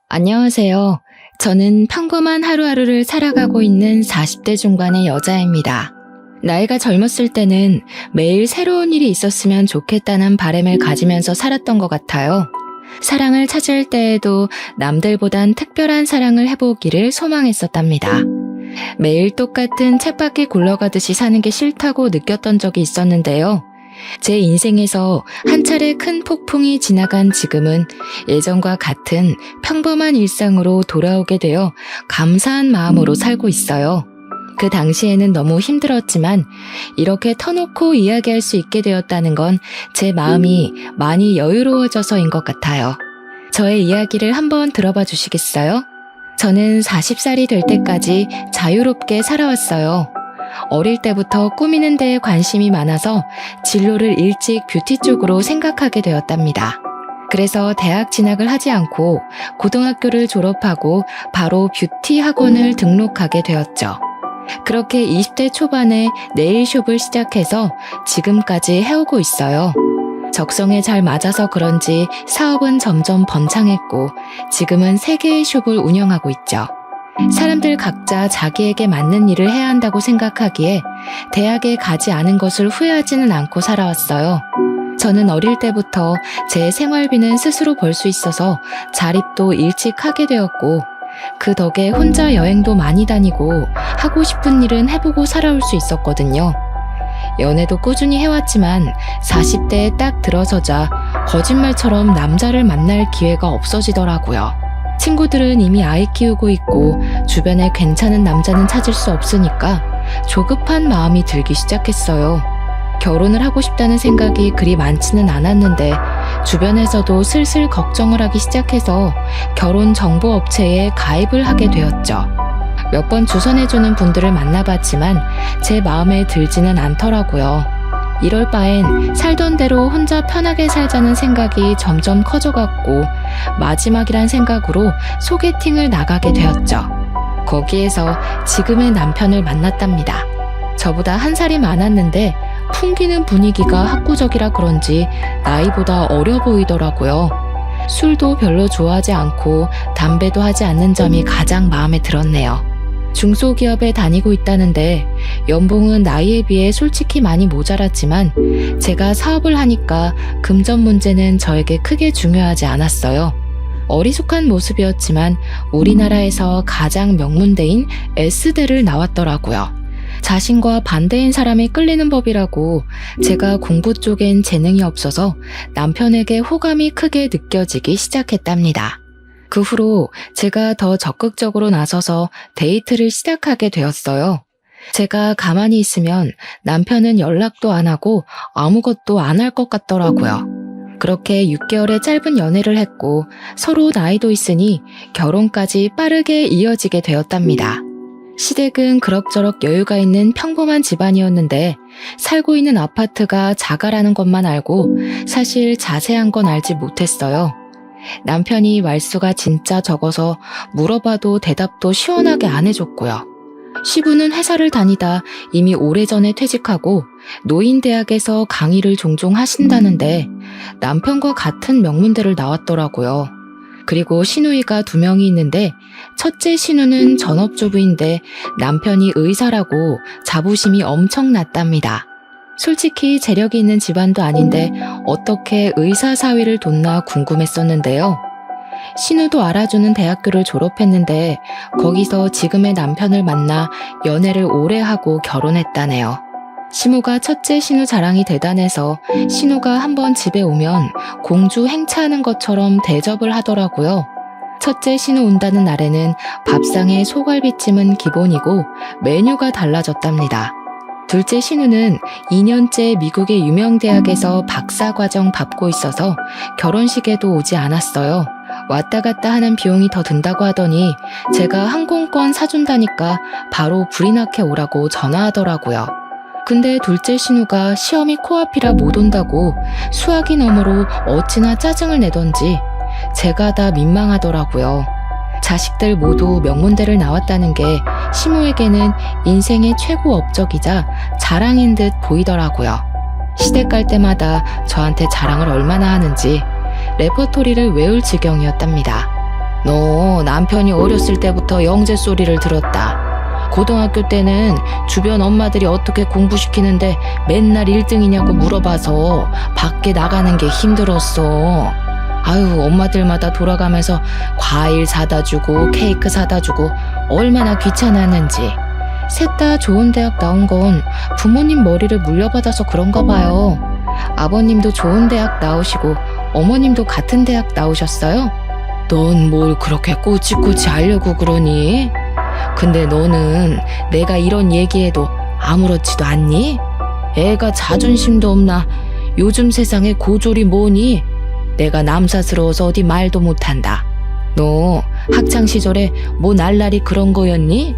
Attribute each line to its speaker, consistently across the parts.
Speaker 1: 안녕하세요. 저는 평범한 하루하루를 살아가고 있는 40대 중반의 여자입니다. 나이가 젊었을 때는 매일 새로운 일이 있었으면 좋겠다는 바람을 가지면서 살았던 것 같아요. 사랑을 찾을 때에도 남들보단 특별한 사랑을 해보기를 소망했었답니다. 매일 똑같은 쳇바퀴 굴러가듯이 사는 게 싫다고 느꼈던 적이 있었는데요. 제 인생에서 한 차례 큰 폭풍이 지나간 지금은 예전과 같은 평범한 일상으로 돌아오게 되어 감사한 마음으로 살고 있어요. 그 당시에는 너무 힘들었지만 이렇게 터놓고 이야기할 수 있게 되었다는 건 제 마음이 많이 여유로워져서인 것 같아요. 저의 이야기를 한번 들어봐 주시겠어요? 저는 40살이 될 때까지 자유롭게 살아왔어요. 어릴 때부터 꾸미는 데에 관심이 많아서 진로를 일찍 뷰티 쪽으로 생각하게 되었답니다. 그래서 대학 진학을 하지 않고 고등학교를 졸업하고 바로 뷰티 학원을 등록하게 되었죠. 그렇게 20대 초반에 네일숍을 시작해서 지금까지 해오고 있어요. 적성에 잘 맞아서 그런지 사업은 점점 번창했고 지금은 3개의 숍을 운영하고 있죠. 사람들 각자 자기에게 맞는 일을 해야 한다고 생각하기에 대학에 가지 않은 것을 후회하지는 않고 살아왔어요. 저는 어릴 때부터 제 생활비는 스스로 벌 수 있어서 자립도 일찍 하게 되었고 그 덕에 혼자 여행도 많이 다니고 하고 싶은 일은 해보고 살아올 수 있었거든요. 연애도 꾸준히 해왔지만 40대에 딱 들어서자 거짓말처럼 남자를 만날 기회가 없어지더라고요. 친구들은 이미 아이 키우고 있고 주변에 괜찮은 남자는 찾을 수 없으니까 조급한 마음이 들기 시작했어요. 결혼을 하고 싶다는 생각이 그리 많지는 않았는데 주변에서도 슬슬 걱정을 하기 시작해서 결혼 정보 업체에 가입을 하게 되었죠. 몇 번 주선해주는 분들을 만나봤지만 제 마음에 들지는 않더라고요. 이럴 바엔 살던 대로 혼자 편하게 살자는 생각이 점점 커져갔고 마지막이란 생각으로 소개팅을 나가게 되었죠. 거기에서 지금의 남편을 만났답니다. 저보다 1살이 많았는데 풍기는 분위기가 학구적이라 그런지 나이보다 어려 보이더라고요. 술도 별로 좋아하지 않고 담배도 하지 않는 점이 가장 마음에 들었네요. 중소기업에 다니고 있다는데 연봉은 나이에 비해 솔직히 많이 모자랐지만 제가 사업을 하니까 금전 문제는 저에게 크게 중요하지 않았어요. 어리숙한 모습이었지만 우리나라에서 가장 명문대인 S대를 나왔더라고요. 자신과 반대인 사람이 끌리는 법이라고 제가 공부 쪽엔 재능이 없어서 남편에게 호감이 크게 느껴지기 시작했답니다. 그 후로 제가 더 적극적으로 나서서 데이트를 시작하게 되었어요. 제가 가만히 있으면 남편은 연락도 안 하고 아무것도 안 할 것 같더라고요. 그렇게 6개월의 짧은 연애를 했고 서로 나이도 있으니 결혼까지 빠르게 이어지게 되었답니다. 시댁은 그럭저럭 여유가 있는 평범한 집안이었는데 살고 있는 아파트가 자가라는 것만 알고 사실 자세한 건 알지 못했어요. 남편이 말수가 진짜 적어서 물어봐도 대답도 시원하게 안 해줬고요. 시부는 회사를 다니다 이미 오래전에 퇴직하고 노인대학에서 강의를 종종 하신다는데 남편과 같은 명문대를 나왔더라고요. 그리고 시누이가 2명이 있는데 첫째 시누는 전업주부인데 남편이 의사라고 자부심이 엄청 났답니다. 솔직히 재력이 있는 집안도 아닌데 어떻게 의사 사위를 뒀나 궁금했었는데요. 신우도 알아주는 대학교를 졸업했는데 거기서 지금의 남편을 만나 연애를 오래 하고 결혼했다네요. 시모가 첫째 신우 자랑이 대단해서 신우가 한번 집에 오면 공주 행차하는 것처럼 대접을 하더라고요. 첫째 신우 온다는 날에는 밥상에 소갈비찜은 기본이고 메뉴가 달라졌답니다. 둘째 신우는 2년째 미국의 유명 대학에서 박사과정 밟고 있어서 결혼식에도 오지 않았어요. 왔다 갔다 하는 비용이 더 든다고 하더니 제가 항공권 사준다니까 바로 불이 나게 오라고 전화하더라고요. 근데 둘째 신우가 시험이 코앞이라 못 온다고 수학이 너머로 어찌나 짜증을 내던지 제가 다 민망하더라고요. 자식들 모두 명문대를 나왔다는 게 시모에게는 인생의 최고 업적이자 자랑인 듯 보이더라고요. 시댁 갈 때마다 저한테 자랑을 얼마나 하는지 레퍼토리를 외울 지경이었답니다. 너 남편이 어렸을 때부터 영재 소리를 들었다. 고등학교 때는 주변 엄마들이 어떻게 공부시키는데 맨날 1등이냐고 물어봐서 밖에 나가는 게 힘들었어. 아유, 엄마들마다 돌아가면서 과일 사다 주고 케이크 사다 주고 얼마나 귀찮았는지. 셋 다 좋은 대학 나온 건 부모님 머리를 물려받아서 그런가 봐요. 아버님도 좋은 대학 나오시고 어머님도 같은 대학 나오셨어요? 넌 뭘 그렇게 꼬치꼬치 하려고 그러니? 근데 너는 내가 이런 얘기해도 아무렇지도 않니? 애가 자존심도 없나? 요즘 세상에 고졸이 뭐니? 내가 남사스러워서 어디 말도 못한다. 너 학창시절에 뭐 날라리 그런 거였니?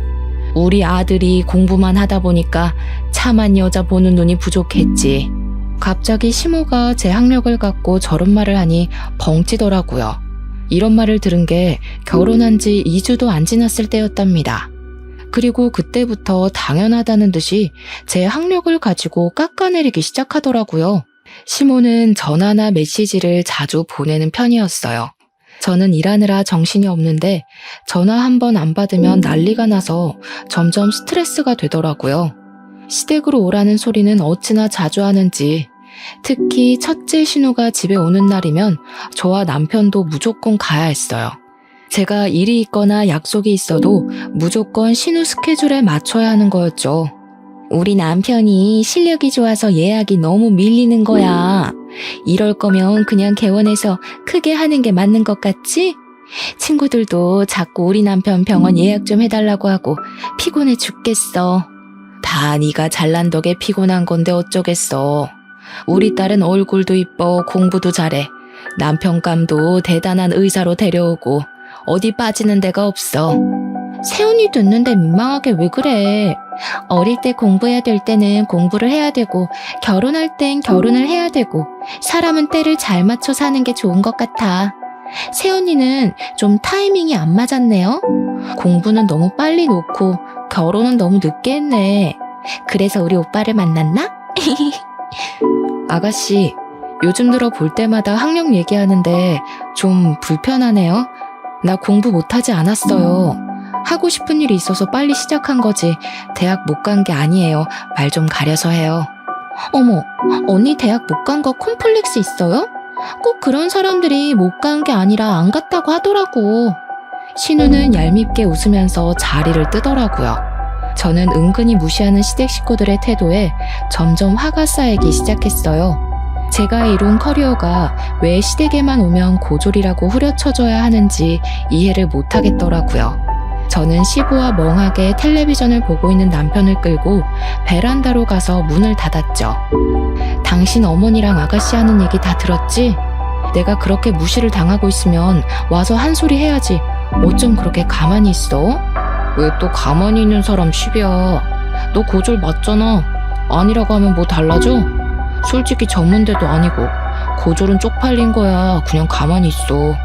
Speaker 1: 우리 아들이 공부만 하다 보니까 참한 여자 보는 눈이 부족했지. 갑자기 시모가 제 학력을 갖고 저런 말을 하니 벙찌더라고요. 이런 말을 들은 게 결혼한 지 2주도 안 지났을 때였답니다. 그리고 그때부터 당연하다는 듯이 제 학력을 가지고 깎아내리기 시작하더라고요. 시모는 전화나 메시지를 자주 보내는 편이었어요. 저는 일하느라 정신이 없는데 전화 한 번 안 받으면 난리가 나서 점점 스트레스가 되더라고요. 시댁으로 오라는 소리는 어찌나 자주 하는지, 특히 첫째 신우가 집에 오는 날이면 저와 남편도 무조건 가야 했어요. 제가 일이 있거나 약속이 있어도 무조건 신우 스케줄에 맞춰야 하는 거였죠. 우리 남편이 실력이 좋아서 예약이 너무 밀리는 거야. 이럴 거면 그냥 개원해서 크게 하는 게 맞는 것 같지? 친구들도 자꾸 우리 남편 병원 예약 좀 해달라고 하고 피곤해 죽겠어. 다 네가 잘난 덕에 피곤한 건데 어쩌겠어. 우리 딸은 얼굴도 이뻐, 공부도 잘해. 남편감도 대단한 의사로 데려오고 어디 빠지는 데가 없어. 세훈이 듣는데 민망하게 왜 그래? 어릴 때 공부해야 될 때는 공부를 해야 되고 결혼할 땐 결혼을 해야 되고 사람은 때를 잘 맞춰 사는 게 좋은 것 같아. 세훈이는 좀 타이밍이 안 맞았네요. 공부는 너무 빨리 놓고 결혼은 너무 늦게 했네. 그래서 우리 오빠를 만났나? 아가씨, 요즘 들어 볼 때마다 학력 얘기하는데 좀 불편하네요. 나 공부 못하지 않았어요. 하고 싶은 일이 있어서 빨리 시작한 거지 대학 못 간 게 아니에요. 말 좀 가려서 해요. 어머, 언니 대학 못 간 거 콤플렉스 있어요? 꼭 그런 사람들이 못 간 게 아니라 안 갔다고 하더라고. 신우는 얄밉게 웃으면서 자리를 뜨더라고요. 저는 은근히 무시하는 시댁 식구들의 태도에 점점 화가 쌓이기 시작했어요. 제가 이룬 커리어가 왜 시댁에만 오면 고졸이라고 후려쳐줘야 하는지 이해를 못하겠더라고요. 저는 시부와 멍하게 텔레비전을 보고 있는 남편을 끌고 베란다로 가서 문을 닫았죠. 당신 어머니랑 아가씨 하는 얘기 다 들었지? 내가 그렇게 무시를 당하고 있으면 와서 한 소리 해야지. 어쩜 그렇게 가만히 있어? 왜 또 가만히 있는 사람 시비야? 너 고졸 맞잖아. 아니라고 하면 뭐 달라져? 솔직히 전문대도 아니고 고졸은 쪽팔린 거야. 그냥 가만히 있어.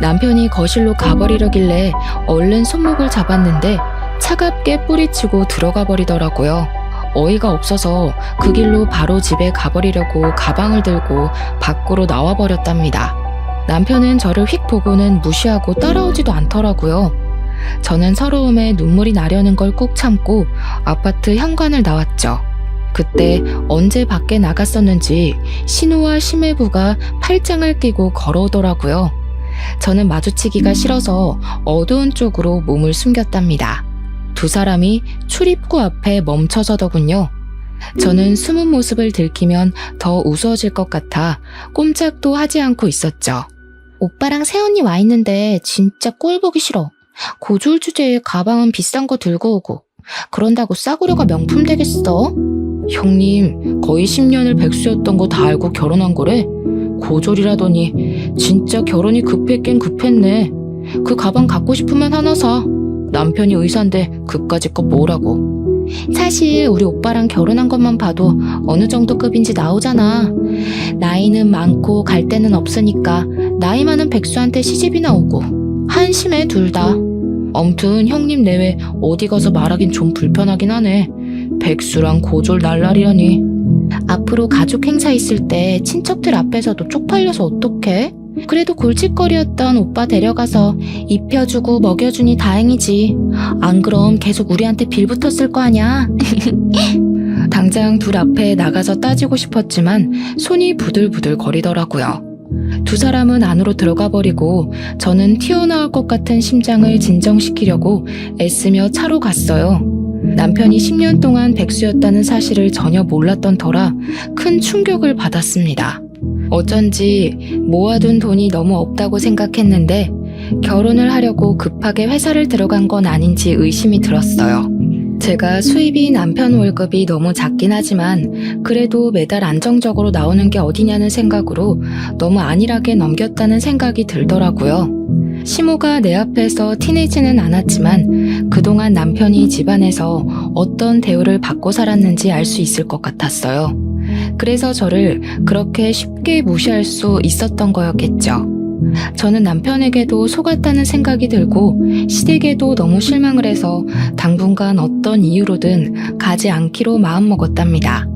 Speaker 1: 남편이 거실로 가버리려길래 얼른 손목을 잡았는데 차갑게 뿌리치고 들어가 버리더라고요. 어이가 없어서 그 길로 바로 집에 가버리려고 가방을 들고 밖으로 나와버렸답니다. 남편은 저를 휙 보고는 무시하고 따라오지도 않더라고요. 저는 서러움에 눈물이 나려는 걸 꾹 참고 아파트 현관을 나왔죠. 그때 언제 밖에 나갔었는지 신우와 심해부가 팔짱을 끼고 걸어오더라고요. 저는 마주치기가 싫어서 어두운 쪽으로 몸을 숨겼답니다. 두 사람이 출입구 앞에 멈춰서더군요. 저는 숨은 모습을 들키면 더 우스워질 것 같아 꼼짝도 하지 않고 있었죠. 오빠랑 세훈이 와 있는데 진짜 꼴 보기 싫어. 고졸 주제에 가방은 비싼 거 들고 오고 그런다고 싸구려가 명품 되겠어? 형님, 거의 10년을 백수였던 거 다 알고 결혼한 거래? 고졸이라더니 진짜 결혼이 급했긴 급했네. 그 가방 갖고 싶으면 하나 사. 남편이 의사인데 그까짓 거 뭐라고. 사실 우리 오빠랑 결혼한 것만 봐도 어느 정도 급인지 나오잖아. 나이는 많고 갈 데는 없으니까 나이 많은 백수한테 시집이나 오고 한심해 둘 다. 아무튼 형님 내외 어디 가서 말하긴 좀 불편하긴 하네. 백수랑 고졸 날라리라니. 앞으로 가족 행사 있을 때 친척들 앞에서도 쪽팔려서 어떡해? 그래도 골칫거리였던 오빠 데려가서 입혀주고 먹여주니 다행이지. 안 그럼 계속 우리한테 빌붙었을 거 아냐? 당장 둘 앞에 나가서 따지고 싶었지만 손이 부들부들 거리더라고요. 두 사람은 안으로 들어가 버리고 저는 튀어나올 것 같은 심장을 진정시키려고 애쓰며 차로 갔어요. 남편이 10년 동안 백수였다는 사실을 전혀 몰랐던 터라 큰 충격을 받았습니다. 어쩐지 모아둔 돈이 너무 없다고 생각했는데 결혼을 하려고 급하게 회사를 들어간 건 아닌지 의심이 들었어요. 제가 수입이 남편 월급이 너무 작긴 하지만 그래도 매달 안정적으로 나오는 게 어디냐는 생각으로 너무 안일하게 넘겼다는 생각이 들더라고요. 시모가 내 앞에서 티내지는 않았지만 그동안 남편이 집안에서 어떤 대우를 받고 살았는지 알 수 있을 것 같았어요. 그래서 저를 그렇게 쉽게 무시할 수 있었던 거였겠죠. 저는 남편에게도 속았다는 생각이 들고 시댁에도 너무 실망을 해서 당분간 어떤 이유로든 가지 않기로 마음먹었답니다.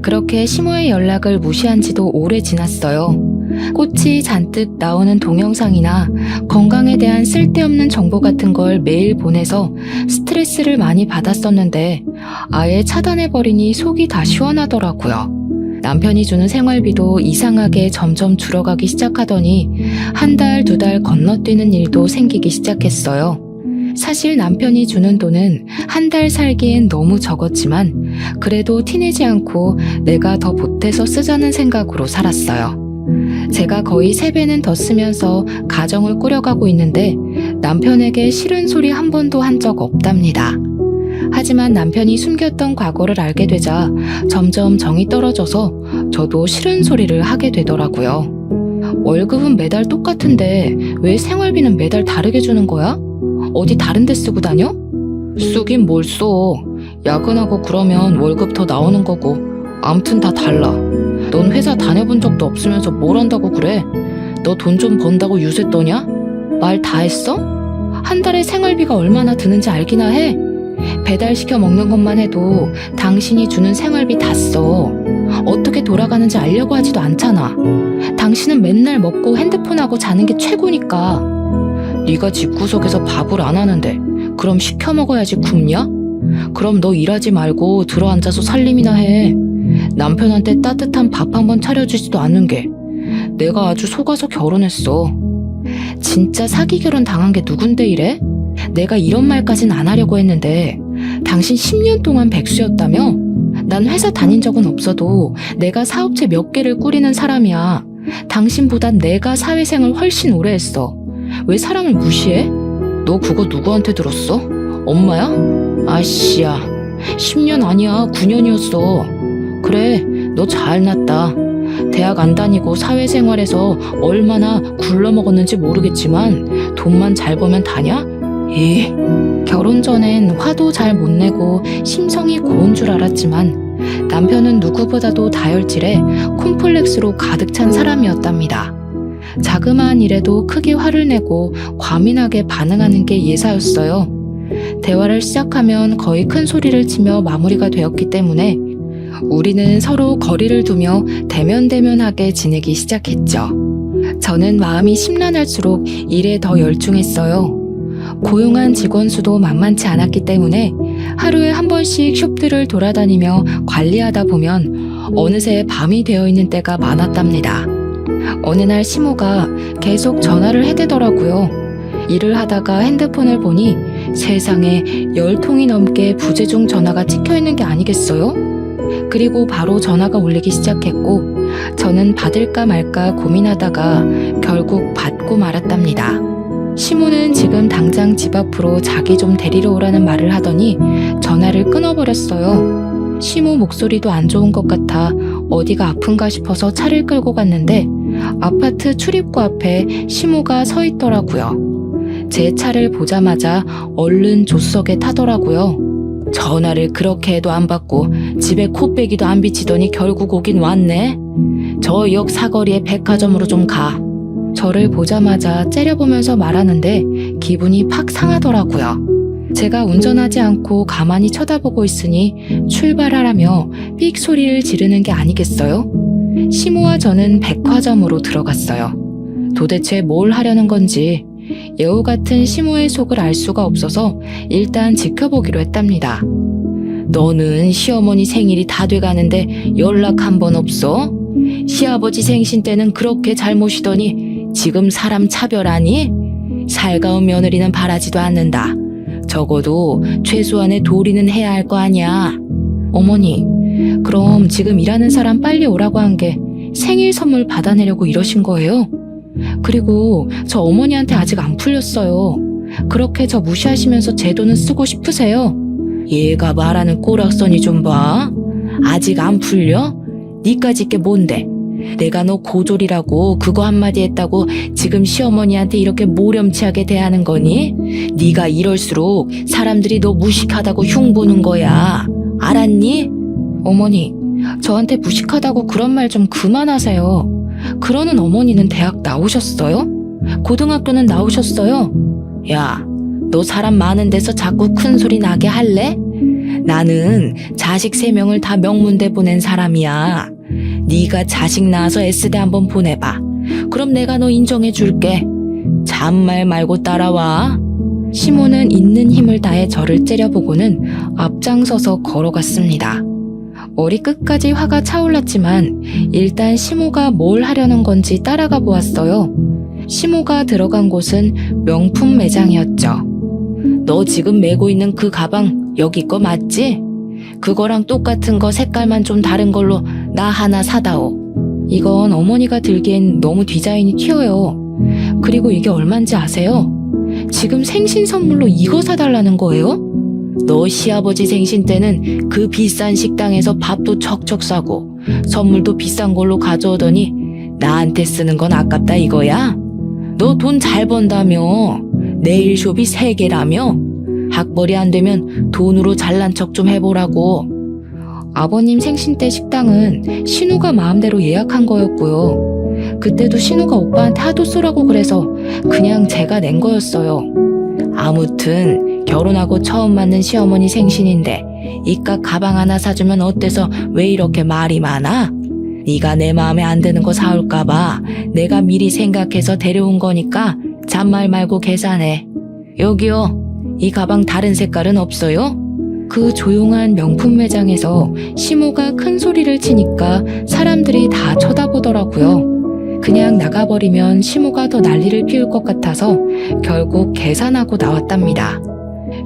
Speaker 1: 그렇게 시모의 연락을 무시한 지도 오래 지났어요. 꽃이 잔뜩 나오는 동영상이나 건강에 대한 쓸데없는 정보 같은 걸 매일 보내서 스트레스를 많이 받았었는데 아예 차단해버리니 속이 다 시원하더라고요. 남편이 주는 생활비도 이상하게 점점 줄어가기 시작하더니 한 달, 두 달 건너뛰는 일도 생기기 시작했어요. 사실 남편이 주는 돈은 한 달 살기엔 너무 적었지만 그래도 티내지 않고 내가 더 보태서 쓰자는 생각으로 살았어요. 제가 거의 3배는 더 쓰면서 가정을 꾸려가고 있는데 남편에게 싫은 소리 한 번도 한 적 없답니다. 하지만 남편이 숨겼던 과거를 알게 되자 점점 정이 떨어져서 저도 싫은 소리를 하게 되더라고요. 월급은 매달 똑같은데 왜 생활비는 매달 다르게 주는 거야? 어디 다른 데 쓰고 다녀? 쓰긴 뭘 써. 야근하고 그러면 월급 더 나오는 거고 암튼 다 달라. 넌 회사 다녀본 적도 없으면서 뭘 한다고 그래? 너 돈 좀 번다고 유세 떠냐? 말 다 했어? 한 달에 생활비가 얼마나 드는지 알기나 해? 배달시켜 먹는 것만 해도 당신이 주는 생활비 다 써. 어떻게 돌아가는지 알려고 하지도 않잖아. 당신은 맨날 먹고 핸드폰하고 자는 게 최고니까. 네가 집구석에서 밥을 안 하는데 그럼 시켜 먹어야지 굶냐? 그럼 너 일하지 말고 들어앉아서 살림이나 해. 남편한테 따뜻한 밥 한 번 차려주지도 않는 게 내가 아주 속아서 결혼했어. 진짜 사기 결혼 당한 게 누군데 이래? 내가 이런 말까진 안 하려고 했는데 당신 10년 동안 백수였다며? 난 회사 다닌 적은 없어도 내가 사업체 몇 개를 꾸리는 사람이야. 당신보단 내가 사회생활 훨씬 오래 했어. 왜 사람을 무시해? 너 그거 누구한테 들었어? 엄마야? 아씨야, 10년 아니야 9년이었어. 그래, 너 잘났다. 대학 안 다니고 사회생활에서 얼마나 굴러먹었는지 모르겠지만 돈만 잘 벌면 다냐? 결혼 전엔 화도 잘 못 내고 심성이 고운 줄 알았지만 남편은 누구보다도 다혈질에 콤플렉스로 가득 찬 사람이었답니다. 자그마한 일에도 크게 화를 내고 과민하게 반응하는 게 예사였어요. 대화를 시작하면 거의 큰 소리를 치며 마무리가 되었기 때문에 우리는 서로 거리를 두며 대면대면하게 지내기 시작했죠. 저는 마음이 심란할수록 일에 더 열중했어요. 고용한 직원 수도 만만치 않았기 때문에 하루에 한 번씩 숍들을 돌아다니며 관리하다 보면 어느새 밤이 되어 있는 때가 많았답니다. 어느 날 시모가 계속 전화를 해대더라고요. 일을 하다가 핸드폰을 보니 세상에 10통이 넘게 부재중 전화가 찍혀있는 게 아니겠어요? 그리고 바로 전화가 울리기 시작했고 저는 받을까 말까 고민하다가 결국 받고 말았답니다. 시모는 지금 당장 집 앞으로 자기 좀 데리러 오라는 말을 하더니 전화를 끊어버렸어요. 시모 목소리도 안 좋은 것 같아 어디가 아픈가 싶어서 차를 끌고 갔는데 아파트 출입구 앞에 시모가 서 있더라고요. 제 차를 보자마자 얼른 조수석에 타더라고요. 전화를 그렇게 해도 안 받고 집에 코빼기도 안 비치더니 결국 오긴 왔네. 저 역 사거리에 백화점으로 좀 가. 저를 보자마자 째려보면서 말하는데 기분이 팍 상하더라고요. 제가 운전하지 않고 가만히 쳐다보고 있으니 출발하라며 삑 소리를 지르는 게 아니겠어요? 시모와 저는 백화점으로 들어갔어요. 도대체 뭘 하려는 건지 여우 같은 시모의 속을 알 수가 없어서 일단 지켜보기로 했답니다. 너는 시어머니 생일이 다 돼가는데 연락 한 번 없어? 시아버지 생신 때는 그렇게 잘모시더니 지금 사람 차별하니? 살가운 며느리는 바라지도 않는다. 적어도 최소한의 도리는 해야 할 거 아니야. 어머니, 그럼 지금 일하는 사람 빨리 오라고 한 게 생일 선물 받아내려고 이러신 거예요? 그리고 저 어머니한테 아직 안 풀렸어요. 그렇게 저 무시하시면서 제 돈은 쓰고 싶으세요? 얘가 말하는 꼬락서니 좀 봐. 아직 안 풀려? 니까짓 게 뭔데? 내가 너 고졸이라고 그거 한마디 했다고 지금 시어머니한테 이렇게 모렴치하게 대하는 거니? 네가 이럴수록 사람들이 너 무식하다고 흉보는 거야. 알았니? 어머니, 저한테 무식하다고 그런 말 좀 그만하세요. 그러는 어머니는 대학 나오셨어요? 고등학교는 나오셨어요? 야, 너 사람 많은 데서 자꾸 큰 소리 나게 할래? 나는 자식 3명을 다 명문대 보낸 사람이야. 네가 자식 낳아서 S대 한번 보내봐. 그럼 내가 너 인정해 줄게. 잔말 말고 따라와. 시모는 있는 힘을 다해 저를 째려보고는 앞장서서 걸어갔습니다. 머리 끝까지 화가 차올랐지만 일단 시모가 뭘 하려는 건지 따라가 보았어요. 시모가 들어간 곳은 명품 매장이었죠. 너 지금 메고 있는 그 가방 여기 거 맞지? 그거랑 똑같은 거 색깔만 좀 다른 걸로 나 하나 사다오. 이건 어머니가 들기엔 너무 디자인이 튀어요. 그리고 이게 얼만지 아세요? 지금 생신 선물로 이거 사달라는 거예요? 너 시아버지 생신 때는 그 비싼 식당에서 밥도 척척 사고 선물도 비싼 걸로 가져오더니 나한테 쓰는 건 아깝다 이거야? 너 돈 잘 번다며? 네일숍이 3개라며? 학벌이 안 되면 돈으로 잘난 척 좀 해보라고. 아버님 생신 때 식당은 신우가 마음대로 예약한 거였고요. 그때도 신우가 오빠한테 하도 쏘라고 그래서 그냥 제가 낸 거였어요. 아무튼 결혼하고 처음 맞는 시어머니 생신인데 이깟 가방 하나 사주면 어때서 왜 이렇게 말이 많아? 네가 내 마음에 안 드는 거 사올까봐 내가 미리 생각해서 데려온 거니까 잔말 말고 계산해. 여기요. 이 가방 다른 색깔은 없어요? 그 조용한 명품 매장에서 시모가 큰 소리를 치니까 사람들이 다 쳐다보더라고요. 그냥 나가버리면 시모가 더 난리를 피울 것 같아서 결국 계산하고 나왔답니다.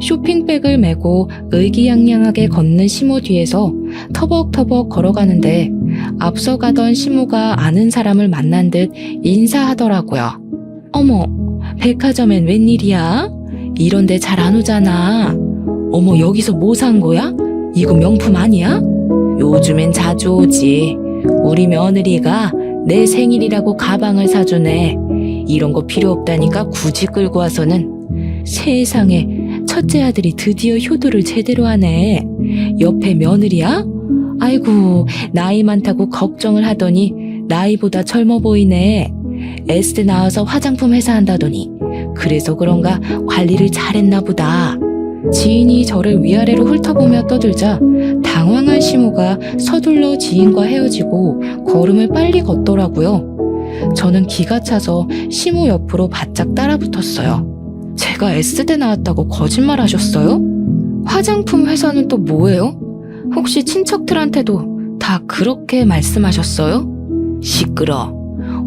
Speaker 1: 쇼핑백을 메고 의기양양하게 걷는 시모 뒤에서 터벅터벅 걸어가는데 앞서 가던 시모가 아는 사람을 만난 듯 인사하더라고요. 어머, 백화점엔 웬일이야? 이런데 잘 안 오잖아. 어머, 여기서 뭐 산 거야? 이거 명품 아니야? 요즘엔 자주 오지. 우리 며느리가 내 생일이라고 가방을 사주네. 이런 거 필요 없다니까 굳이 끌고 와서는. 세상에, 첫째 아들이 드디어 효도를 제대로 하네. 옆에 며느리야? 아이고, 나이 많다고 걱정을 하더니 나이보다 젊어 보이네. S대 나와서 화장품 회사 한다더니 그래서 그런가 관리를 잘했나 보다. 지인이 저를 위아래로 훑어보며 떠들자 당황한 시모가 서둘러 지인과 헤어지고 걸음을 빨리 걷더라고요. 저는 기가 차서 시모 옆으로 바짝 따라붙었어요. 제가 S대 나왔다고 거짓말 하셨어요? 화장품 회사는 또 뭐예요? 혹시 친척들한테도 다 그렇게 말씀하셨어요? 시끄러.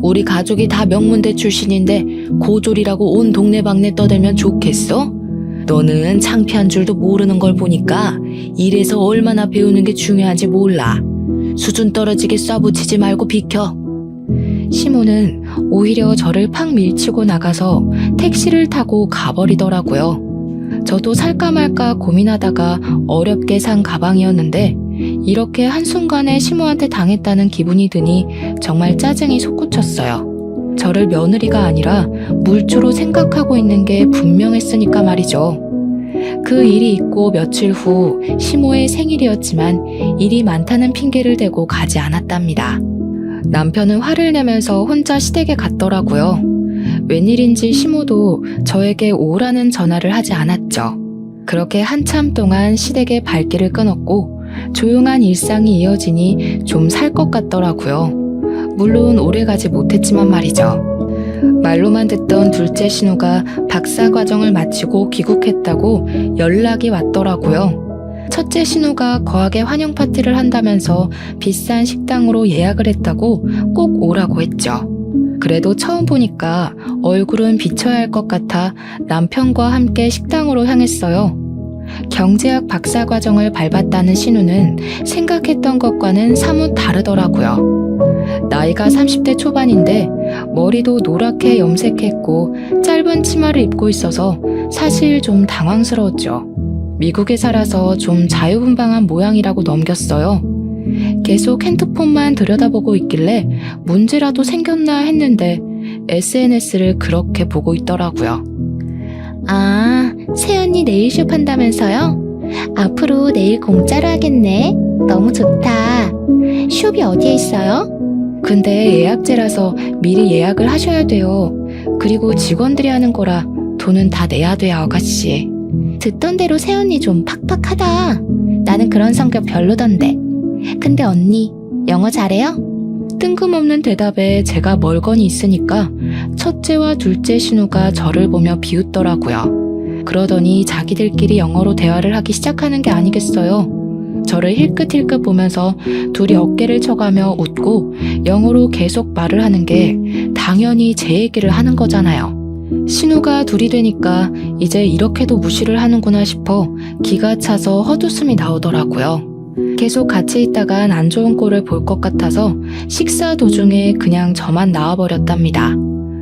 Speaker 1: 우리 가족이 다 명문대 출신인데 고졸이라고 온 동네방네 떠들면 좋겠어? 너는 창피한 줄도 모르는 걸 보니까 일에서 얼마나 배우는 게 중요한지 몰라. 수준 떨어지게 쏴붙이지 말고 비켜. 시모는 오히려 저를 팍 밀치고 나가서 택시를 타고 가버리더라고요. 저도 살까 말까 고민하다가 어렵게 산 가방이었는데 이렇게 한순간에 시모한테 당했다는 기분이 드니 정말 짜증이 솟구쳤어요. 저를 며느리가 아니라 물주로 생각하고 있는 게 분명했으니까 말이죠. 그 일이 있고 며칠 후 시모의 생일이었지만 일이 많다는 핑계를 대고 가지 않았답니다. 남편은 화를 내면서 혼자 시댁에 갔더라고요. 웬일인지 시모도 저에게 오라는 전화를 하지 않았죠. 그렇게 한참 동안 시댁의 발길을 끊었고 조용한 일상이 이어지니 좀 살 것 같더라고요. 물론 오래 가지 못했지만 말이죠. 말로만 듣던 둘째 신우가 박사 과정을 마치고 귀국했다고 연락이 왔더라고요. 첫째 신우가 거하게 환영 파티를 한다면서 비싼 식당으로 예약을 했다고 꼭 오라고 했죠. 그래도 처음 보니까 얼굴은 비쳐야 할 것 같아 남편과 함께 식당으로 향했어요. 경제학 박사 과정을 밟았다는 신우는 생각했던 것과는 사뭇 다르더라고요. 나이가 30대 초반인데 머리도 노랗게 염색했고 짧은 치마를 입고 있어서 사실 좀 당황스러웠죠. 미국에 살아서 좀 자유분방한 모양이라고 넘겼어요. 계속 핸드폰만 들여다보고 있길래 문제라도 생겼나 했는데 SNS를 그렇게 보고 있더라고요.
Speaker 2: 아, 새언니 네일숍 한다면서요? 앞으로 네일 공짜로 하겠네. 너무 좋다. 숍이 어디에 있어요?
Speaker 1: 근데 예약제라서 미리 예약을 하셔야 돼요. 그리고 직원들이 하는 거라 돈은 다 내야 돼요, 아가씨.
Speaker 2: 듣던 대로 새언니 좀 팍팍하다. 나는 그런 성격 별로던데. 근데 언니, 영어 잘해요?
Speaker 1: 뜬금없는 대답에 제가 멀거니 있으니까 첫째와 둘째 신우가 저를 보며 비웃더라고요. 그러더니 자기들끼리 영어로 대화를 하기 시작하는 게 아니겠어요. 저를 힐끗힐끗 보면서 둘이 어깨를 쳐가며 웃고 영어로 계속 말을 하는 게 당연히 제 얘기를 하는 거잖아요. 신우가 둘이 되니까 이제 이렇게도 무시를 하는구나 싶어 기가 차서 헛웃음이 나오더라고요. 계속 같이 있다간 안 좋은 꼴을 볼 것 같아서 식사 도중에 그냥 저만 나와버렸답니다.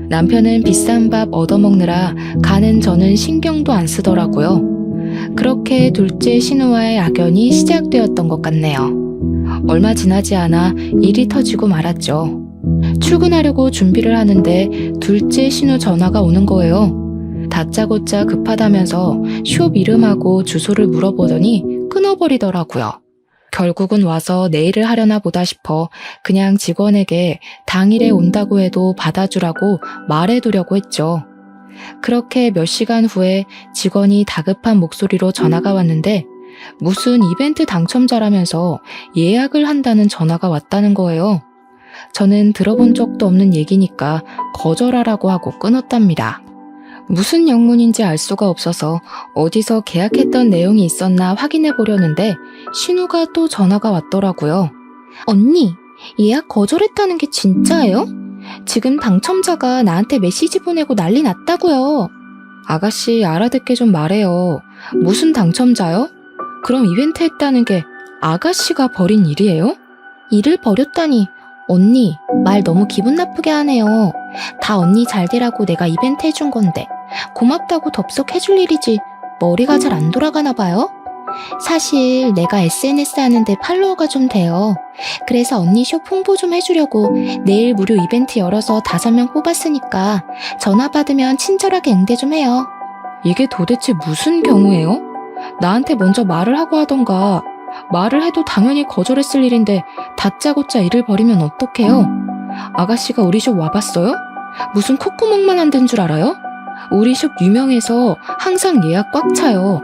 Speaker 1: 남편은 비싼 밥 얻어먹느라 가는 저는 신경도 안 쓰더라고요. 그렇게 둘째 신우와의 악연이 시작되었던 것 같네요. 얼마 지나지 않아 일이 터지고 말았죠. 출근하려고 준비를 하는데 둘째 신우 전화가 오는 거예요. 다짜고짜 급하다면서 숍 이름하고 주소를 물어보더니 끊어버리더라고요. 결국은 와서 내일을 하려나 보다 싶어 그냥 직원에게 당일에 온다고 해도 받아주라고 말해두려고 했죠. 그렇게 몇 시간 후에 직원이 다급한 목소리로 전화가 왔는데 무슨 이벤트 당첨자라면서 예약을 한다는 전화가 왔다는 거예요. 저는 들어본 적도 없는 얘기니까 거절하라고 하고 끊었답니다. 무슨 영문인지 알 수가 없어서 어디서 계약했던 내용이 있었나 확인해 보려는데 신우가 또 전화가 왔더라고요.
Speaker 2: 언니, 예약 거절했다는 게 진짜예요? 지금 당첨자가 나한테 메시지 보내고 난리 났다고요.
Speaker 1: 아가씨 알아듣게 좀 말해요. 무슨 당첨자요? 그럼 이벤트 했다는 게 아가씨가 벌인 일이에요?
Speaker 2: 일을 버렸다니. 언니, 말 너무 기분 나쁘게 하네요. 다 언니 잘 되라고 내가 이벤트 해준 건데 고맙다고 덥석 해줄 일이지 머리가 잘 안 돌아가나 봐요? 사실 내가 SNS 하는데 팔로워가 좀 돼요. 그래서 언니 숍 홍보 좀 해주려고 내일 무료 이벤트 열어서 5명 뽑았으니까 전화 받으면 친절하게 응대 좀 해요.
Speaker 1: 이게 도대체 무슨 경우예요? 나한테 먼저 말을 하고 하던가. 말을 해도 당연히 거절했을 일인데 다짜고짜 일을 벌이면 어떡해요? 아가씨가 우리 숍 와봤어요? 무슨 콧구멍만 안 된 줄 알아요? 우리 숍 유명해서 항상 예약 꽉 차요.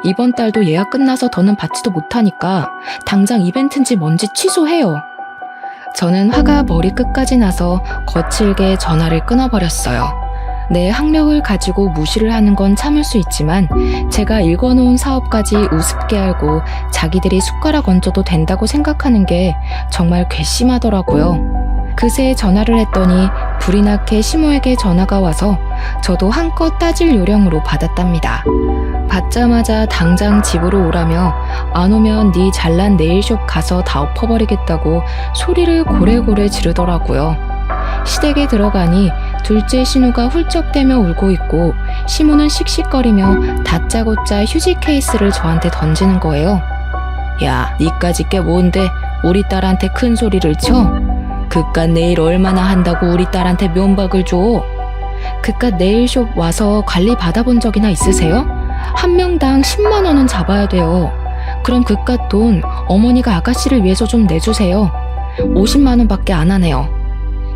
Speaker 1: 이번 달도 예약 끝나서 더는 받지도 못하니까 당장 이벤트인지 뭔지 취소해요. 저는 화가 머리끝까지 나서 거칠게 전화를 끊어버렸어요. 내 학력을 가지고 무시를 하는 건 참을 수 있지만 제가 읽어놓은 사업까지 우습게 알고 자기들이 숟가락 얹어도 된다고 생각하는 게 정말 괘씸하더라고요. 그새 전화를 했더니 불이 나게 시모에게 전화가 와서 저도 한껏 따질 요령으로 받았답니다. 받자마자 당장 집으로 오라며 안 오면 네 잘난 네일숍 가서 다 엎어버리겠다고 소리를 고래고래 지르더라고요. 시댁에 들어가니 둘째 신우가 훌쩍대며 울고 있고 시모는 씩씩거리며 다짜고짜 휴지 케이스를 저한테 던지는 거예요. 야, 니까짓 게 뭔데 우리 딸한테 큰 소리를 쳐? 그깟 네일 얼마나 한다고 우리 딸한테 면박을 줘? 그깟 네일숍 와서 관리 받아본 적이나 있으세요? 한 명당 10만 원은 잡아야 돼요. 그럼 그깟 돈 어머니가 아가씨를 위해서 좀 내주세요. 50만 원밖에 안 하네요.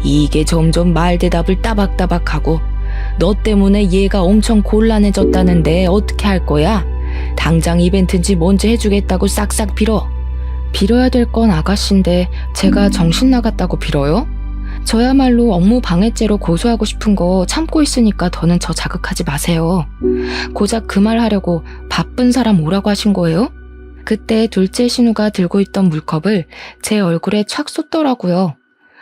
Speaker 1: 이게 점점 말 대답을 따박따박하고 너 때문에 얘가 엄청 곤란해졌다는데 어떻게 할 거야? 당장 이벤트인지 뭔지 해주겠다고 싹싹 빌어. 빌어야 될 건 아가씨인데 제가 정신 나갔다고 빌어요? 저야말로 업무 방해죄로 고소하고 싶은 거 참고 있으니까 더는 저 자극하지 마세요. 고작 그 말 하려고 바쁜 사람 오라고 하신 거예요? 그때 둘째 신우가 들고 있던 물컵을 제 얼굴에 촥 쏟더라고요.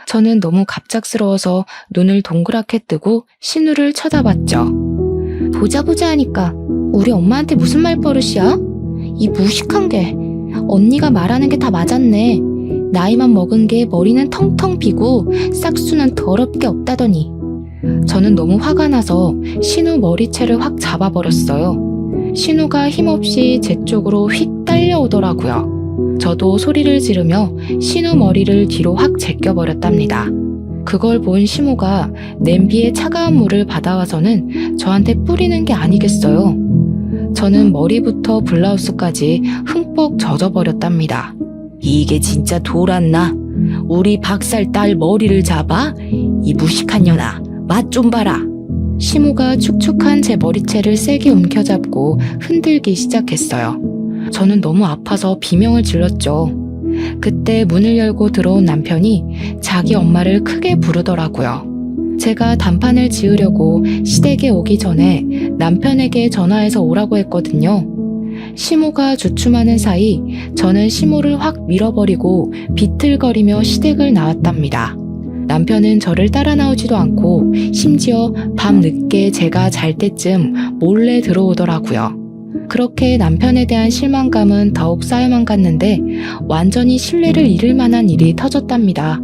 Speaker 1: 저는 너무 갑작스러워서 눈을 동그랗게 뜨고 신우를 쳐다봤죠.
Speaker 2: 보자 하니까 우리 엄마한테 무슨 말버릇이야? 이 무식한 게. 언니가 말하는 게 다 맞았네. 나이만 먹은 게 머리는 텅텅 비고 싹수는 더럽게 없다더니.
Speaker 1: 저는 너무 화가 나서 신우 머리채를 확 잡아버렸어요. 신우가 힘없이 제 쪽으로 휙 딸려오더라고요. 저도 소리를 지르며 신우 머리를 뒤로 확 제껴버렸답니다. 그걸 본 시모가 냄비에 차가운 물을 받아와서는 저한테 뿌리는 게 아니겠어요. 저는 머리부터 블라우스까지 흠뻑 젖어버렸답니다. 이게 진짜 돌았나? 우리 박살 딸 머리를 잡아? 이 무식한 년아, 맛 좀 봐라. 시모가 축축한 제 머리채를 세게 움켜잡고 흔들기 시작했어요. 저는 너무 아파서 비명을 질렀죠. 그때 문을 열고 들어온 남편이 자기 엄마를 크게 부르더라고요. 제가 단판을 지으려고 시댁에 오기 전에 남편에게 전화해서 오라고 했거든요. 시모가 주춤하는 사이 저는 시모를 확 밀어버리고 비틀거리며 시댁을 나왔답니다. 남편은 저를 따라 나오지도 않고 심지어 밤 늦게 제가 잘 때쯤 몰래 들어오더라고요. 그렇게 남편에 대한 실망감은 더욱 쌓여만 갔는데 완전히 신뢰를 잃을 만한 일이 터졌답니다.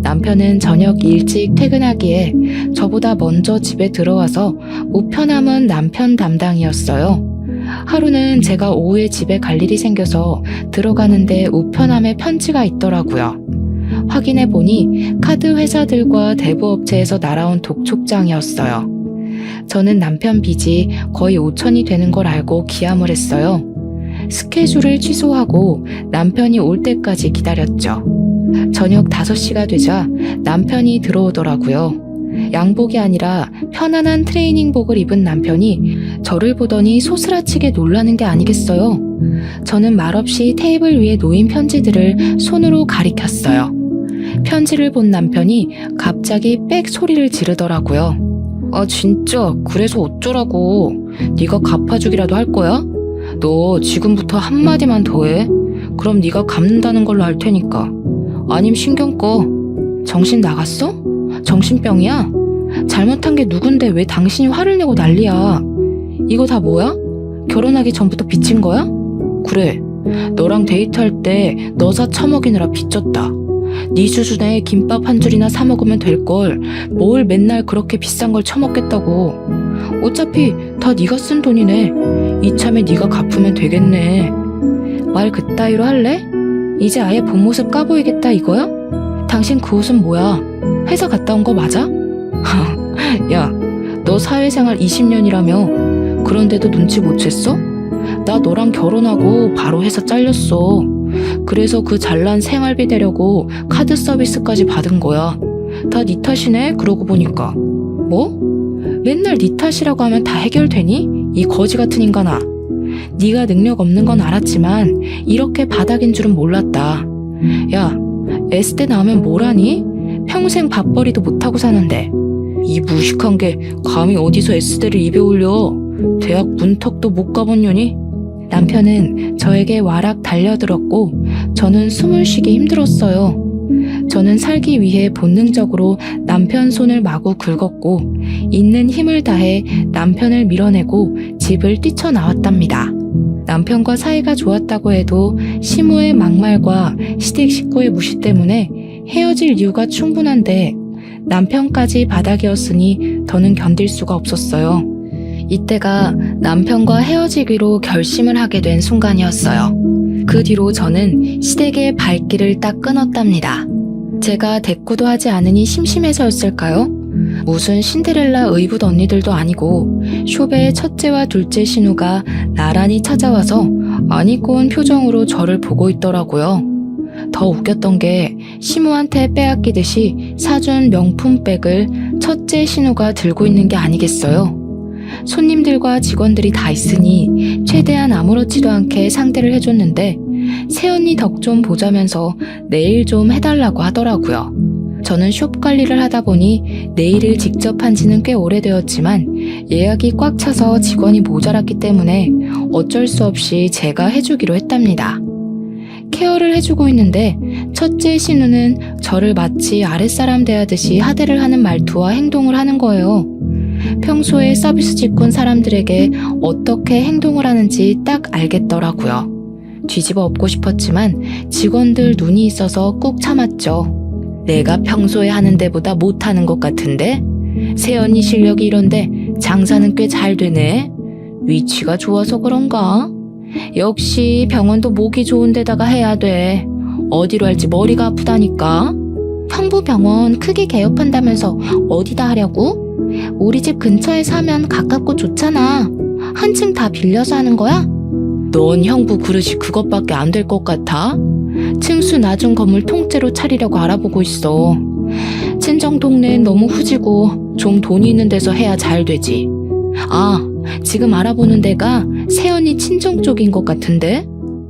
Speaker 1: 남편은 저녁 일찍 퇴근하기에 저보다 먼저 집에 들어와서 우편함은 남편 담당이었어요. 하루는 제가 오후에 집에 갈 일이 생겨서 들어가는데 우편함에 편지가 있더라고요. 확인해보니 카드 회사들과 대부업체에서 날아온 독촉장이었어요. 저는 남편 빚이 거의 5천이 되는 걸 알고 기함을 했어요. 스케줄을 취소하고 남편이 올 때까지 기다렸죠. 저녁 5시가 되자 남편이 들어오더라고요. 양복이 아니라 편안한 트레이닝복을 입은 남편이 저를 보더니 소스라치게 놀라는 게 아니겠어요. 저는 말없이 테이블 위에 놓인 편지들을 손으로 가리켰어요. 편지를 본 남편이 갑자기 빽 소리를 지르더라고요. 아 진짜 그래서 어쩌라고. 네가 갚아주기라도 할 거야? 너 지금부터 한마디만 더 해. 그럼 네가 갚는다는 걸로 알 테니까. 아님 신경 꺼. 정신 나갔어? 정신병이야? 잘못한 게 누군데 왜 당신이 화를 내고 난리야. 이거 다 뭐야? 결혼하기 전부터 빚진 거야? 그래, 너랑 데이트할 때 너사 처먹이느라 빚졌다. 네 수준에 김밥 한 줄이나 사 먹으면 될걸 뭘 맨날 그렇게 비싼 걸 처먹겠다고. 어차피 다 네가 쓴 돈이네. 이참에 네가 갚으면 되겠네. 말 그따위로 할래? 이제 아예 본 모습 까보이겠다 이거야? 당신 그 옷은 뭐야? 회사 갔다 온 거 맞아? 야, 너 사회생활 20년이라며 그런데도 눈치 못 챘어? 나 너랑 결혼하고 바로 회사 잘렸어. 그래서 그 잘난 생활비 대려고 카드 서비스까지 받은 거야. 다 네 탓이네 그러고 보니까. 뭐? 맨날 네 탓이라고 하면 다 해결되니? 이 거지 같은 인간아. 네가 능력 없는 건 알았지만 이렇게 바닥인 줄은 몰랐다. 야, S대 나오면 뭘 하니? 평생 밥벌이도 못하고 사는데. 이 무식한 게 감히 어디서 S대를 입에 올려. 대학 문턱도 못 가본 년이? 남편은 저에게 와락 달려들었고 저는 숨을 쉬기 힘들었어요. 저는 살기 위해 본능적으로 남편 손을 마구 긁었고 있는 힘을 다해 남편을 밀어내고 집을 뛰쳐나왔답니다. 남편과 사이가 좋았다고 해도 시모의 막말과 시댁 식구의 무시 때문에 헤어질 이유가 충분한데 남편까지 바닥이었으니 더는 견딜 수가 없었어요. 이때가 남편과 헤어지기로 결심을 하게 된 순간이었어요. 그 뒤로 저는 시댁의 발길을 딱 끊었답니다. 제가 대꾸도 하지 않으니 심심해서였을까요? 무슨 신데렐라 의붓 언니들도 아니고 쇼베의 첫째와 둘째 신우가 나란히 찾아와서 안 입고 온 표정으로 저를 보고 있더라고요. 더 웃겼던 게 시무한테 빼앗기듯이 사준 명품백을 첫째 신우가 들고 있는 게 아니겠어요? 손님들과 직원들이 다 있으니 최대한 아무렇지도 않게 상대를 해줬는데 새언니 덕 좀 보자면서 내일 좀 해달라고 하더라고요. 저는 숍 관리를 하다 보니 네일을 직접 한 지는 꽤 오래되었지만 예약이 꽉 차서 직원이 모자랐기 때문에 어쩔 수 없이 제가 해주기로 했답니다. 케어를 해주고 있는데 첫째 신우는 저를 마치 아랫사람 대하듯이 하대를 하는 말투와 행동을 하는 거예요. 평소에 서비스 직군 사람들에게 어떻게 행동을 하는지 딱 알겠더라고요. 뒤집어 엎고 싶었지만 직원들 눈이 있어서 꾹 참았죠. 내가 평소에 하는 데보다 못하는 것 같은데? 새언니 실력이 이런데 장사는 꽤 잘 되네. 위치가 좋아서 그런가? 역시 병원도 목이 좋은 데다가 해야 돼. 어디로 할지 머리가 아프다니까.
Speaker 2: 형부병원 크게 개업한다면서 어디다 하려고? 우리 집 근처에서 하면 가깝고 좋잖아. 한층 다 빌려서 하는 거야?
Speaker 1: 넌 형부 그릇이 그것밖에 안 될 것 같아? 층수 낮은 건물 통째로 차리려고 알아보고 있어. 친정 동네엔 너무 후지고 좀 돈이 있는 데서 해야 잘 되지. 아, 지금 알아보는 데가 새언니 친정 쪽인 것 같은데?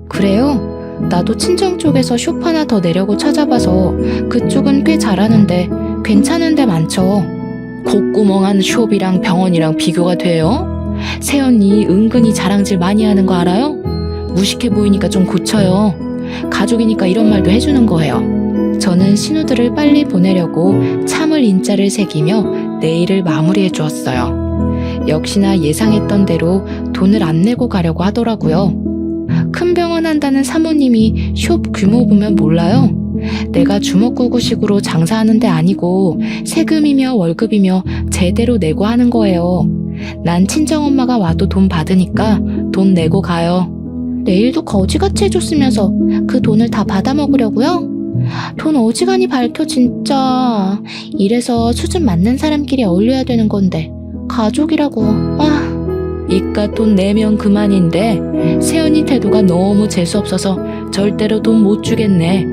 Speaker 1: 그래요? 나도 친정 쪽에서 숍 하나 더 내려고 찾아봐서 그쪽은 꽤 잘하는데 괜찮은 데 많죠. 콧구멍한 숍이랑 병원이랑 비교가 돼요? 새언니 은근히 자랑질 많이 하는 거 알아요? 무식해 보이니까 좀 고쳐요. 가족이니까 이런 말도 해주는 거예요. 저는 신우들을 빨리 보내려고 참을 인자를 새기며 내일을 마무리해 주었어요. 역시나 예상했던 대로 돈을 안 내고 가려고 하더라고요. 큰 병원 한다는 사모님이 숍 규모 보면 몰라요. 내가 주먹구구식으로 장사하는 데 아니고 세금이며 월급이며 제대로 내고 하는 거예요. 난 친정엄마가 와도 돈 받으니까 돈 내고 가요.
Speaker 2: 내일도 거지같이 해줬으면서 그 돈을 다 받아먹으려고요? 돈 어지간히 밝혀 진짜. 이래서 수준 맞는 사람끼리 어울려야 되는 건데 가족이라고.
Speaker 1: 이깟 돈 내면 그만인데 새언니 태도가 너무 재수없어서 절대로 돈 못 주겠네.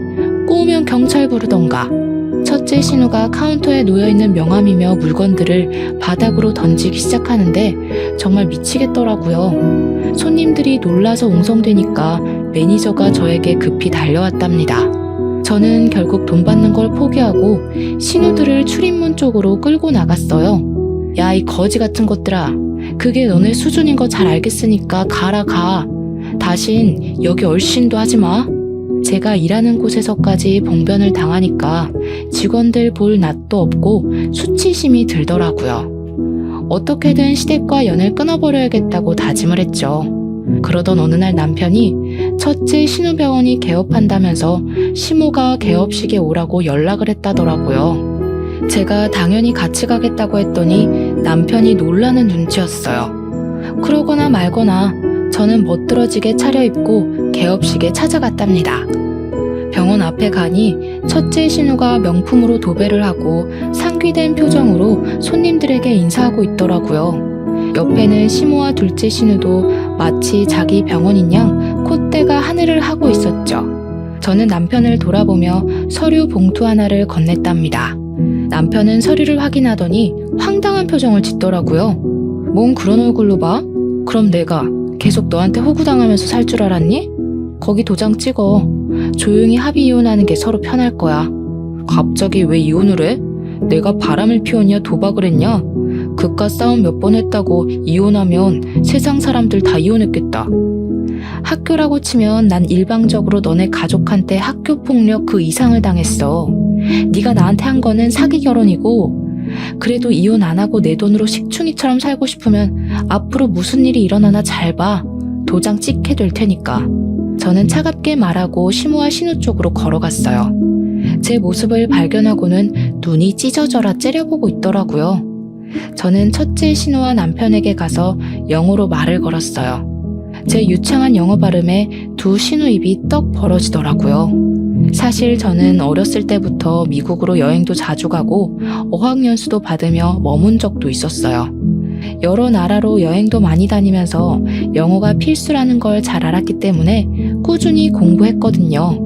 Speaker 1: 꼬우면 경찰 부르던가. 첫째 신우가 카운터에 놓여있는 명함이며 물건들을 바닥으로 던지기 시작하는데 정말 미치겠더라고요. 손님들이 놀라서 웅성대니까 매니저가 저에게 급히 달려왔답니다. 저는 결국 돈 받는 걸 포기하고 신우들을 출입문 쪽으로 끌고 나갔어요. 야, 이 거지 같은 것들아. 그게 너네 수준인 거 잘 알겠으니까 가라 가. 다신 여기 얼씬도 하지 마. 제가 일하는 곳에서까지 봉변을 당하니까 직원들 볼 낯도 없고 수치심이 들더라고요. 어떻게든 시댁과 연을 끊어버려야겠다고 다짐을 했죠. 그러던 어느 날 남편이 첫째 신우병원이 개업한다면서 시모가 개업식에 오라고 연락을 했다더라고요. 제가 당연히 같이 가겠다고 했더니 남편이 놀라는 눈치였어요. 그러거나 말거나 저는 멋들어지게 차려입고 개업식에 찾아갔답니다. 병원 앞에 가니 첫째 신우가 명품으로 도배를 하고 상귀된 표정으로 손님들에게 인사하고 있더라고요. 옆에는 시모와 둘째 신우도 마치 자기 병원인 양 콧대가 하늘을 하고 있었죠. 저는 남편을 돌아보며 서류 봉투 하나를 건넸답니다. 남편은 서류를 확인하더니 황당한 표정을 짓더라고요. 뭔 그런 얼굴로 봐? 그럼 내가 계속 너한테 호구당하면서 살 줄 알았니? 거기 도장 찍어. 조용히 합의 이혼하는 게 서로 편할 거야. 갑자기 왜 이혼을 해? 내가 바람을 피웠냐 도박을 했냐? 그깟 싸움 몇 번 했다고 이혼하면 세상 사람들 다 이혼했겠다. 학교라고 치면 난 일방적으로 너네 가족한테 학교 폭력 그 이상을 당했어. 네가 나한테 한 거는 사기 결혼이고 그래도 이혼 안 하고 내 돈으로 식충이처럼 살고 싶으면 앞으로 무슨 일이 일어나나 잘 봐. 도장 찍게 될 테니까. 저는 차갑게 말하고 시모와 신우 쪽으로 걸어갔어요. 제 모습을 발견하고는 눈이 찢어져라 째려보고 있더라고요. 저는 첫째 신우와 남편에게 가서 영어로 말을 걸었어요. 제 유창한 영어 발음에 두 신우 입이 떡 벌어지더라고요. 사실 저는 어렸을 때부터 미국으로 여행도 자주 가고 어학연수도 받으며 머문 적도 있었어요. 여러 나라로 여행도 많이 다니면서 영어가 필수라는 걸 잘 알았기 때문에 꾸준히 공부했거든요.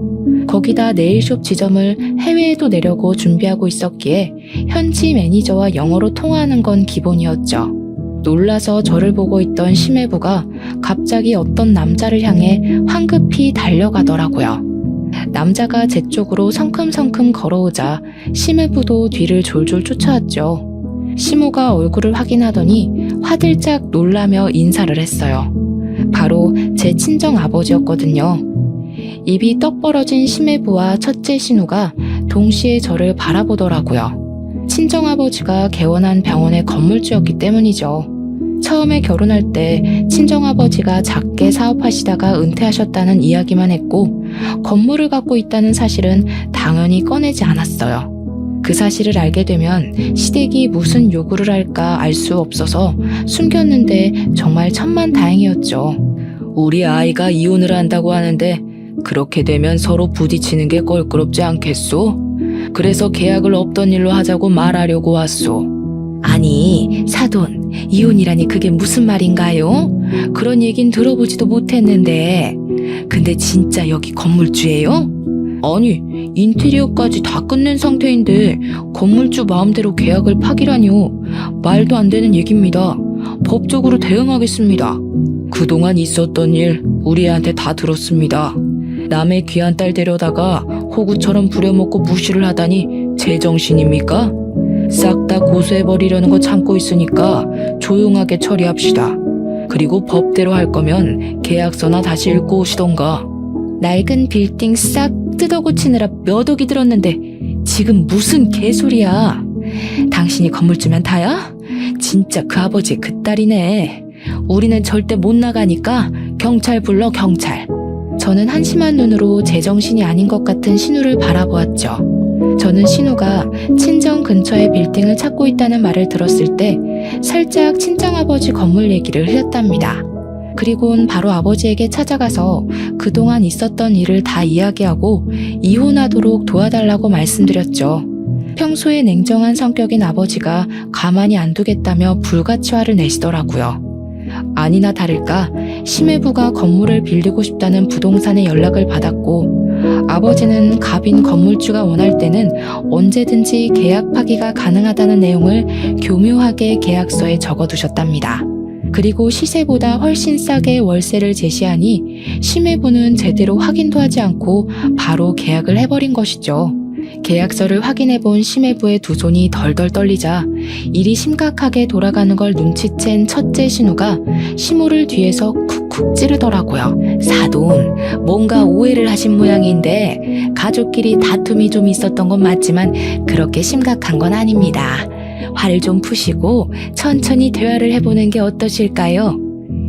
Speaker 1: 거기다 네일숍 지점을 해외에도 내려고 준비하고 있었기에 현지 매니저와 영어로 통화하는 건 기본이었죠. 놀라서 저를 보고 있던 심해부가 갑자기 어떤 남자를 향해 황급히 달려가더라고요. 남자가 제 쪽으로 성큼성큼 걸어오자 심해부도 뒤를 졸졸 쫓아왔죠. 시모가 얼굴을 확인하더니 화들짝 놀라며 인사를 했어요. 바로 제 친정 아버지였거든요. 입이 떡 벌어진 심해부와 첫째 신우가 동시에 저를 바라보더라고요. 친정아버지가 개원한 병원의 건물주였기 때문이죠. 처음에 결혼할 때 친정아버지가 작게 사업하시다가 은퇴하셨다는 이야기만 했고 건물을 갖고 있다는 사실은 당연히 꺼내지 않았어요. 그 사실을 알게 되면 시댁이 무슨 요구를 할까 알 수 없어서 숨겼는데 정말 천만다행이었죠. 우리 아이가 이혼을 한다고 하는데 그렇게 되면 서로 부딪히는 게 껄끄럽지 않겠소? 그래서 계약을 없던 일로 하자고 말하려고 왔소. 아니, 사돈, 이혼이라니 그게 무슨 말인가요? 그런 얘긴 들어보지도 못했는데. 근데 진짜 여기 건물주예요? 아니, 인테리어까지 다 끝낸 상태인데 건물주 마음대로 계약을 파기라뇨. 말도 안 되는 얘기입니다. 법적으로 대응하겠습니다. 그동안 있었던 일 우리 애한테 다 들었습니다. 남의 귀한 딸 데려다가 호구처럼 부려먹고 무시를 하다니 제정신입니까? 싹 다 고소해버리려는 거 참고 있으니까 조용하게 처리합시다. 그리고 법대로 할 거면 계약서나 다시 읽고 오시던가. 낡은 빌딩 싹 뜯어고치느라 몇 억이 들었는데 지금 무슨 개소리야. 당신이 건물주면 다야? 진짜 그 아버지 그 딸이네. 우리는 절대 못 나가니까 경찰 불러, 경찰. 저는 한심한 눈으로 제정신이 아닌 것 같은 신우를 바라보았죠. 저는 신우가 친정 근처에 빌딩을 찾고 있다는 말을 들었을 때 살짝 친정아버지 건물 얘기를 흘렸답니다. 그리고는 바로 아버지에게 찾아가서 그동안 있었던 일을 다 이야기하고 이혼하도록 도와달라고 말씀드렸죠. 평소에 냉정한 성격인 아버지가 가만히 안 두겠다며 불같이 화를 내시더라고요. 아니나 다를까 심해부가 건물을 빌리고 싶다는 부동산에 연락을 받았고 아버지는 갑인 건물주가 원할 때는 언제든지 계약 파기가 가능하다는 내용을 교묘하게 계약서에 적어두셨답니다. 그리고 시세보다 훨씬 싸게 월세를 제시하니 심해부는 제대로 확인도 하지 않고 바로 계약을 해버린 것이죠. 계약서를 확인해본 심해부의 두 손이 덜덜 떨리자 일이 심각하게 돌아가는 걸 눈치챈 첫째 신우가 시모를 뒤에서 쿡쿡 찌르더라고요. 사돈, 뭔가 오해를 하신 모양인데 가족끼리 다툼이 좀 있었던 건 맞지만 그렇게 심각한 건 아닙니다. 화를 좀 푸시고 천천히 대화를 해보는 게 어떠실까요?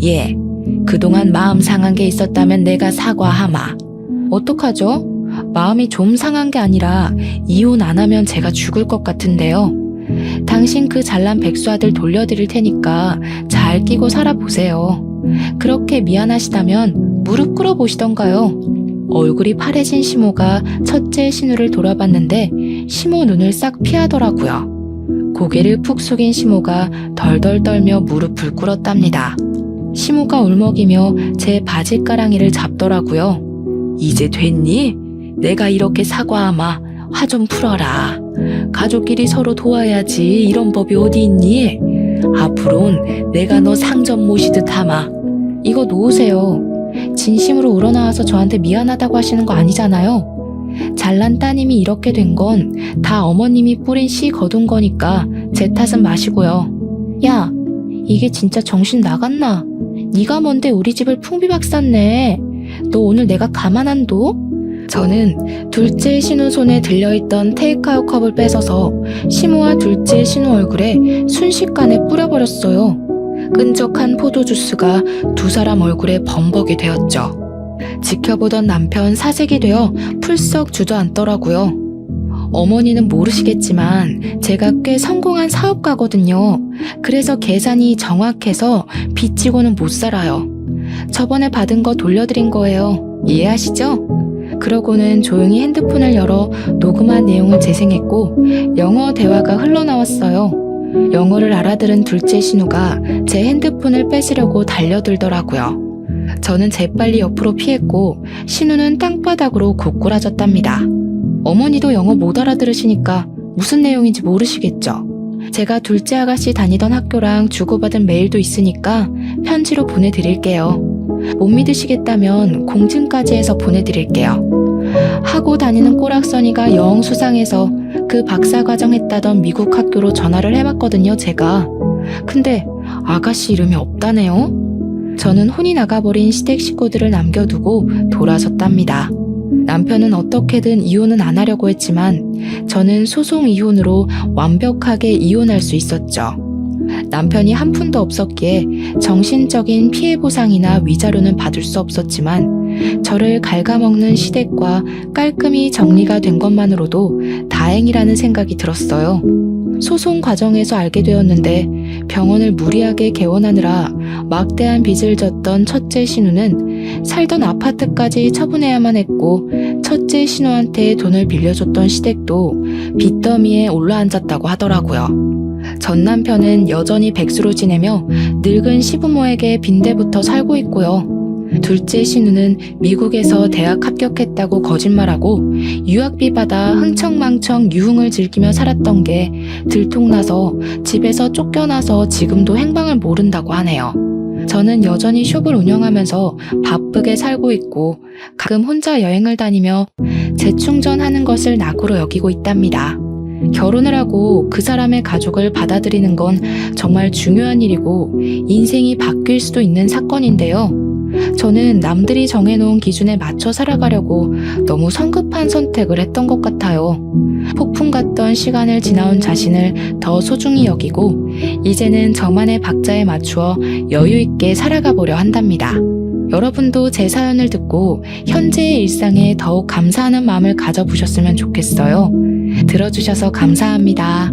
Speaker 1: 예, 그동안 마음 상한 게 있었다면 내가 사과하마. 어떡하죠? 마음이 좀 상한 게 아니라 이혼 안 하면 제가 죽을 것 같은데요. 당신 그 잘난 백수 아들 돌려드릴 테니까 잘 끼고 살아보세요. 그렇게 미안하시다면 무릎 꿇어 보시던가요. 얼굴이 파래진 시모가 첫째 신우를 돌아봤는데 시모 눈을 싹 피하더라고요. 고개를 푹 숙인 시모가 덜덜 떨며 무릎을 꿇었답니다. 시모가 울먹이며 제 바지가랑이를 잡더라고요. 이제 됐니? 내가 이렇게 사과하마. 화 좀 풀어라. 가족끼리 서로 도와야지. 이런 법이 어디 있니? 앞으론 내가 너 상점 모시듯 하마. 이거 놓으세요. 진심으로 우러나와서 저한테 미안하다고 하시는 거 아니잖아요. 잘난 따님이 이렇게 된 건 다 어머님이 뿌린 씨 거둔 거니까 제 탓은 마시고요. 야, 이게 진짜 정신 나갔나? 네가 뭔데 우리 집을 풍비박쌌네. 너 오늘 내가 가만 안 둬? 저는 둘째 신우 손에 들려있던 테이크아웃 컵을 뺏어서 시모와 둘째 신우 얼굴에 순식간에 뿌려버렸어요. 끈적한 포도주스가 두 사람 얼굴에 범벅이 되었죠. 지켜보던 남편 사색이 되어 풀썩 주저앉더라고요. 어머니는 모르시겠지만 제가 꽤 성공한 사업가거든요. 그래서 계산이 정확해서 빚지고는 못 살아요. 저번에 받은 거 돌려드린 거예요. 이해하시죠? 그러고는 조용히 핸드폰을 열어 녹음한 내용을 재생했고 영어 대화가 흘러나왔어요. 영어를 알아들은 둘째 신우가 제 핸드폰을 뺏으려고 달려들더라고요. 저는 재빨리 옆으로 피했고 신우는 땅바닥으로 고꾸라졌답니다. 어머니도 영어 못 알아들으시니까 무슨 내용인지 모르시겠죠? 제가 둘째 아가씨 다니던 학교랑 주고받은 메일도 있으니까 편지로 보내드릴게요. 못 믿으시겠다면 공증까지 해서 보내드릴게요. 하고 다니는 꼬락서니가 영 수상해서 그 박사과정 했다던 미국 학교로 전화를 해봤거든요, 제가. 근데 아가씨 이름이 없다네요. 저는 혼이 나가버린 시댁 식구들을 남겨두고 돌아섰답니다. 남편은 어떻게든 이혼은 안 하려고 했지만 저는 소송 이혼으로 완벽하게 이혼할 수 있었죠. 남편이 한 푼도 없었기에 정신적인 피해 보상이나 위자료는 받을 수 없었지만 저를 갉아먹는 시댁과 깔끔히 정리가 된 것만으로도 다행이라는 생각이 들었어요. 소송 과정에서 알게 되었는데 병원을 무리하게 개원하느라 막대한 빚을 졌던 첫째 신우는 살던 아파트까지 처분해야만 했고 첫째 신우한테 돈을 빌려줬던 시댁도 빚더미에 올라앉았다고 하더라고요. 전 남편은 여전히 백수로 지내며 늙은 시부모에게 빈대부터 살고 있고요. 둘째 신우는 미국에서 대학 합격했다고 거짓말하고 유학비 받아 흥청망청 유흥을 즐기며 살았던 게 들통나서 집에서 쫓겨나서 지금도 행방을 모른다고 하네요. 저는 여전히 숍을 운영하면서 바쁘게 살고 있고 가끔 혼자 여행을 다니며 재충전하는 것을 낙으로 여기고 있답니다. 결혼을 하고 그 사람의 가족을 받아들이는 건 정말 중요한 일이고 인생이 바뀔 수도 있는 사건인데요. 저는 남들이 정해놓은 기준에 맞춰 살아가려고 너무 성급한 선택을 했던 것 같아요. 폭풍 같던 시간을 지나온 자신을 더 소중히 여기고 이제는 저만의 박자에 맞추어 여유 있게 살아가 보려 한답니다. 여러분도 제 사연을 듣고 현재의 일상에 더욱 감사하는 마음을 가져보셨으면 좋겠어요. 들어주셔서 감사합니다.